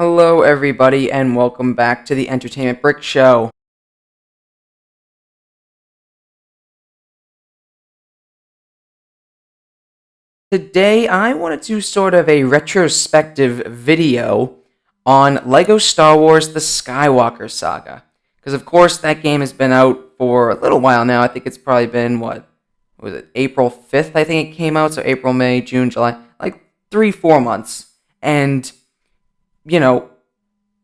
Hello, everybody, and welcome back to the Entertainment Brick Show. Today, I want to do sort of a retrospective video on LEGO Star Wars The Skywalker Saga. Because, of course, that game has been out for a little while now. I think it's probably been, what was it, April 5th, I think it came out. So April, May, June, July, like 3-4 months. And, you know,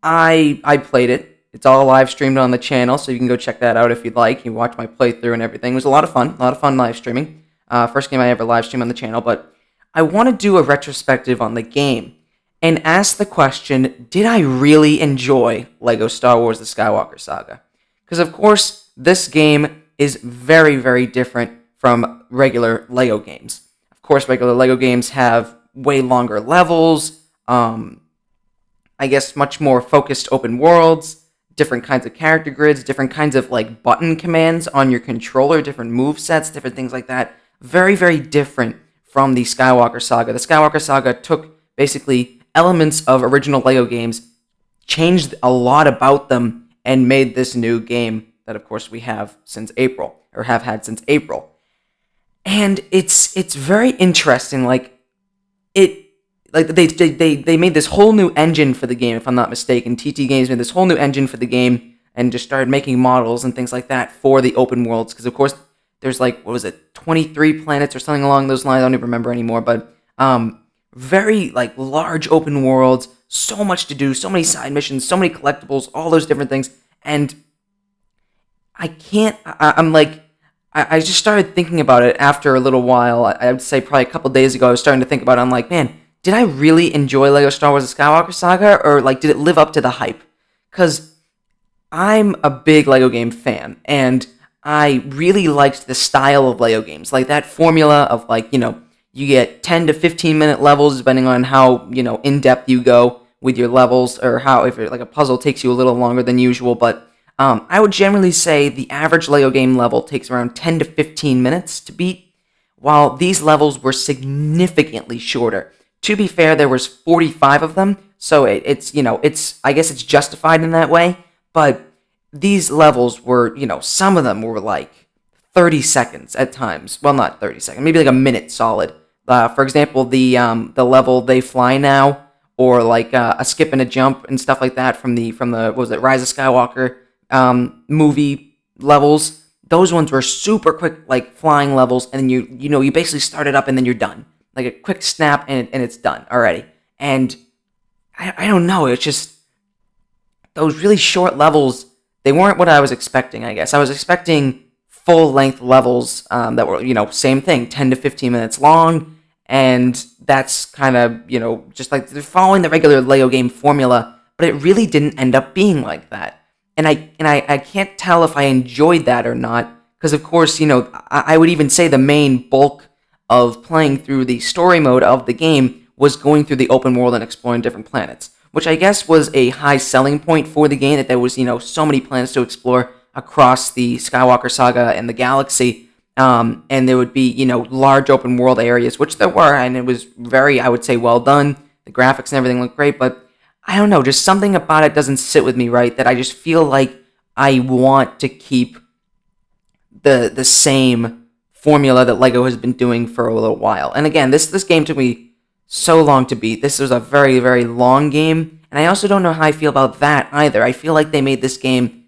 I played it. It's all live streamed on the channel, so you can go check that out if you'd like. You watch my playthrough and everything. It was a lot of fun live streaming. First game I ever live streamed on the channel, but I want to do a retrospective on the game and ask the question, did I really enjoy LEGO Star Wars The Skywalker Saga? Because, of course, this game is very, very different from regular LEGO games. Of course, regular LEGO games have way longer levels, I guess much more focused open worlds, different kinds of character grids, different kinds of like button commands on your controller, different move sets, different things like that. Very, very different from the Skywalker Saga. The Skywalker Saga took basically elements of original LEGO games, changed a lot about them, and made this new game that, of course, we have since April, or have had since April. And it's very interesting. They made this whole new engine for the game, if I'm not mistaken. TT Games made this whole new engine for the game and just started making models and things like that for the open worlds. Because, of course, there's 23 planets or something along those lines. I don't even remember anymore. But very, large open worlds, so much to do, so many side missions, so many collectibles, all those different things. And I just started thinking about it after a little while. I would say probably a couple days ago, I was starting to think about it. I'm like, man, did I really enjoy LEGO Star Wars The Skywalker Saga, or did it live up to the hype? Because I'm a big LEGO game fan, and I really liked the style of LEGO games, like that formula of you get 10 to 15 minute levels depending on how in depth you go with your levels, or how if a puzzle takes you a little longer than usual. But I would generally say the average LEGO game level takes around 10 to 15 minutes to beat, while these levels were significantly shorter. To be fair, there was 45 of them, so it's I guess it's justified in that way, but these levels were, some of them were 30 seconds at times. Well, not 30 seconds, maybe a minute solid. For example, the level They Fly Now, or a skip and a jump and stuff like that from the what was it, Rise of Skywalker movie levels. Those ones were super quick, flying levels, and then you basically start it up and then you're done. A quick snap and it's done already. And I don't know, it's just those really short levels, they weren't what I was expecting, I guess. I was expecting full-length levels that were, same thing, 10 to 15 minutes long, and that's kind of, just they're following the regular LEGO game formula, but it really didn't end up being like that. And I can't tell if I enjoyed that or not, because, of course, I would even say the main bulk of playing through the story mode of the game was going through the open world and exploring different planets, which I guess was a high selling point for the game, that there was, so many planets to explore across the Skywalker Saga and the galaxy, and there would be, large open world areas, which there were, and it was very, I would say, well done. The graphics and everything looked great, but I don't know, just something about it doesn't sit with me right, that I just feel like I want to keep the same formula that LEGO has been doing for a little while. And again, this game took me so long to beat. This was a very, very long game, and I also don't know how I feel about that either. I feel like they made this game,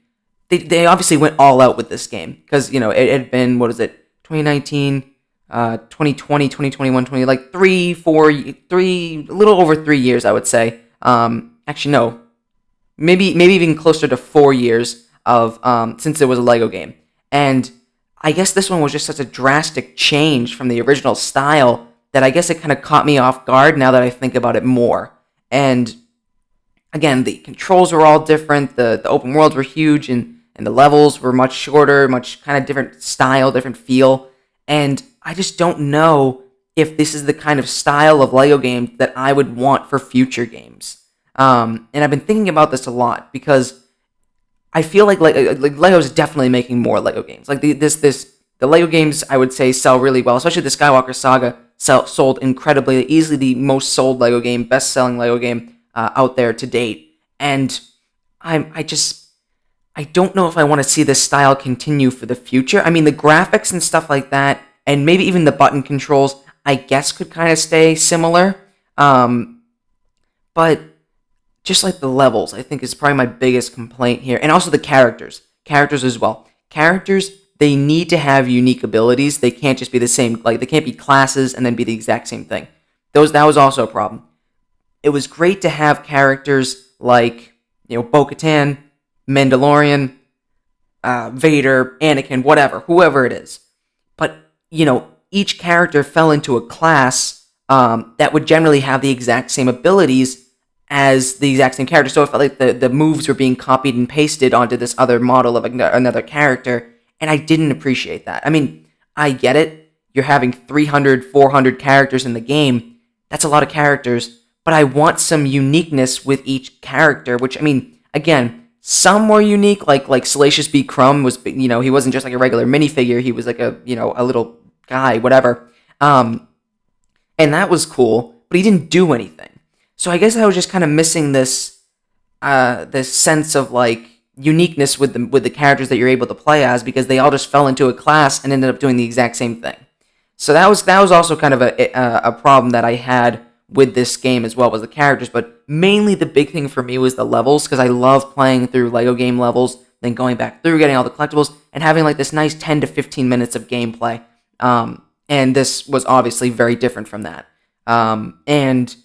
they obviously went all out with this game, because, it had been, 2019, 2020, 2021, 20, a little over 3 years, I would say. Actually, no, maybe even closer to 4 years of, since it was a LEGO game. And I guess this one was just such a drastic change from the original style that I guess it kind of caught me off guard now that I think about it more. And again, the controls were all different, the open worlds were huge, and the levels were much shorter, much kind of different style, different feel. And I just don't know if this is the kind of style of LEGO game that I would want for future games. And I've been thinking about this a lot, because I feel like LEGO's definitely making more LEGO games. The LEGO games, I would say, sell really well, especially the Skywalker Saga sold incredibly, easily the most sold LEGO game, best-selling LEGO game out there to date, and I don't know if I want to see this style continue for the future. I mean, the graphics and stuff like that, and maybe even the button controls, I guess could kind of stay similar. But just like the levels, I think is probably my biggest complaint here. And also the characters. Characters as well. Characters, they need to have unique abilities. They can't just be the same, like they can't be classes and then be the exact same thing. That was also a problem. It was great to have characters like, Bo-Katan, Mandalorian, Vader, Anakin, whatever, whoever it is. But, each character fell into a class that would generally have the exact same abilities as the exact same character. So it felt like the moves were being copied and pasted onto this other model of another character, and I didn't appreciate that. I mean, I get it. You're having 300, 400 characters in the game. That's a lot of characters, but I want some uniqueness with each character, which, I mean, again, some were unique, like Salacious B. Crumb was, he wasn't just like a regular minifigure, he was like a little guy, whatever. And that was cool, but he didn't do anything. So I guess I was just kind of missing this sense of like uniqueness with the characters that you're able to play as, because they all just fell into a class and ended up doing the exact same thing. So that was also kind of a problem that I had with this game as well, was the characters. But mainly the big thing for me was the levels, because I love playing through Lego game levels, then going back through, getting all the collectibles, and having like this nice 10 to 15 minutes of gameplay. And this was obviously very different from that. And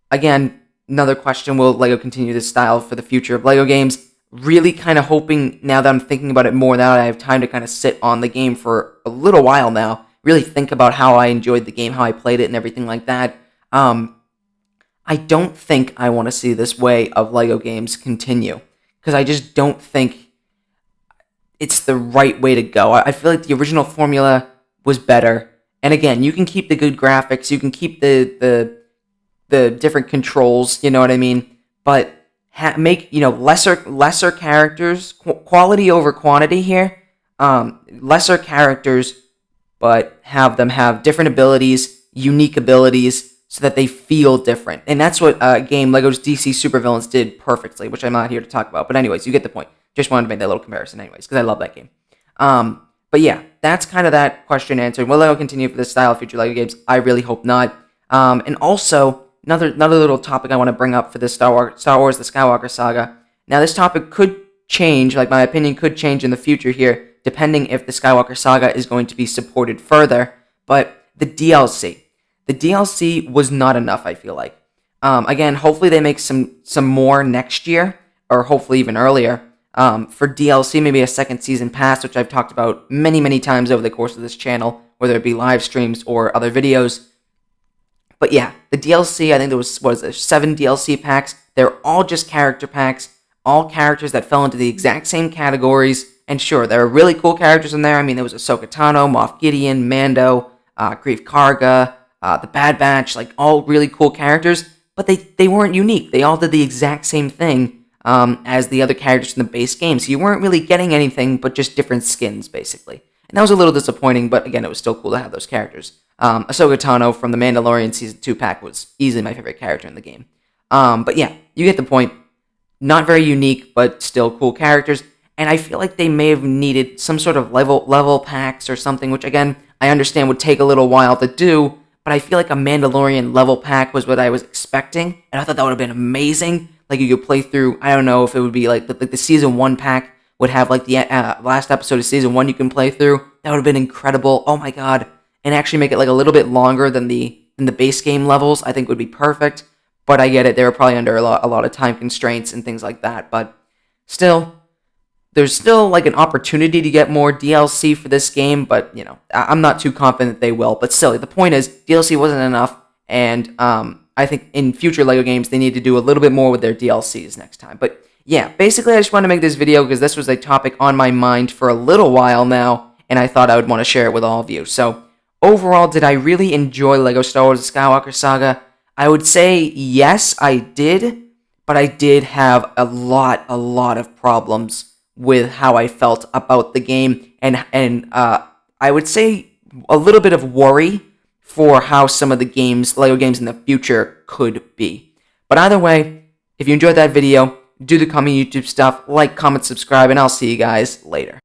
again, another question, will Lego continue this style for the future of Lego games? Really kind of hoping, now that I'm thinking about it more, now that I have time to kind of sit on the game for a little while now, really think about how I enjoyed the game, how I played it, and everything like that. I don't think I want to see this way of Lego games continue, because I just don't think it's the right way to go. I feel like the original formula was better, and again, you can keep the good graphics, you can keep the different controls, you know what I mean, but make lesser characters, quality over quantity here, lesser characters, but have them have different abilities, unique abilities, so that they feel different. And that's what game Lego's DC Supervillains did perfectly, which I'm not here to talk about. But anyways, you get the point. Just wanted to make that little comparison anyways, because I love that game. But yeah, that's kind of that question answered. Will Lego continue for this style of future Lego games? I really hope not. And also, another little topic I want to bring up for this Star Wars, the Skywalker Saga. Now, this topic could change, like my opinion could change in the future here, depending if the Skywalker Saga is going to be supported further. But the DLC was not enough, I feel like. Again, hopefully they make some more next year, or hopefully even earlier. For DLC, maybe a second season pass, which I've talked about many, many times over the course of this channel, whether it be live streams or other videos. But yeah, the DLC, I think there was 7 DLC packs. They're all just character packs, all characters that fell into the exact same categories. And sure, there are really cool characters in there. I mean, there was Ahsoka Tano, Moff Gideon, Mando, Grief Karga, the Bad Batch, like all really cool characters, but they weren't unique. They all did the exact same thing as the other characters in the base game. So you weren't really getting anything but just different skins, basically. And that was a little disappointing, but again, it was still cool to have those characters. Ahsoka Tano from the Mandalorian Season 2 pack was easily my favorite character in the game. But yeah, you get the point. Not very unique, but still cool characters. And I feel like they may have needed some sort of level packs or something, which again, I understand would take a little while to do, but I feel like a Mandalorian level pack was what I was expecting, and I thought that would have been amazing. Like, you could play through, I don't know if it would be like the Season 1 pack would have like the last episode of Season 1 you can play through. That would have been incredible. Oh my god. And actually make it like a little bit longer than the base game levels, I think would be perfect. But I get it, they were probably under a lot of time constraints and things like that, but still, there's still like an opportunity to get more DLC for this game, but I'm not too confident that they will. But still, the point is, DLC wasn't enough, and I think in future LEGO games they need to do a little bit more with their DLCs next time. But yeah, basically I just wanted to make this video because this was a topic on my mind for a little while now, and I thought I would want to share it with all of you. So overall, did I really enjoy LEGO Star Wars: The Skywalker Saga? I would say yes, I did, but I did have a lot of problems with how I felt about the game, and I would say a little bit of worry for how some of the LEGO games in the future could be. But either way, If you enjoyed that video, do the coming YouTube stuff, like, comment, subscribe, and I'll see you guys later.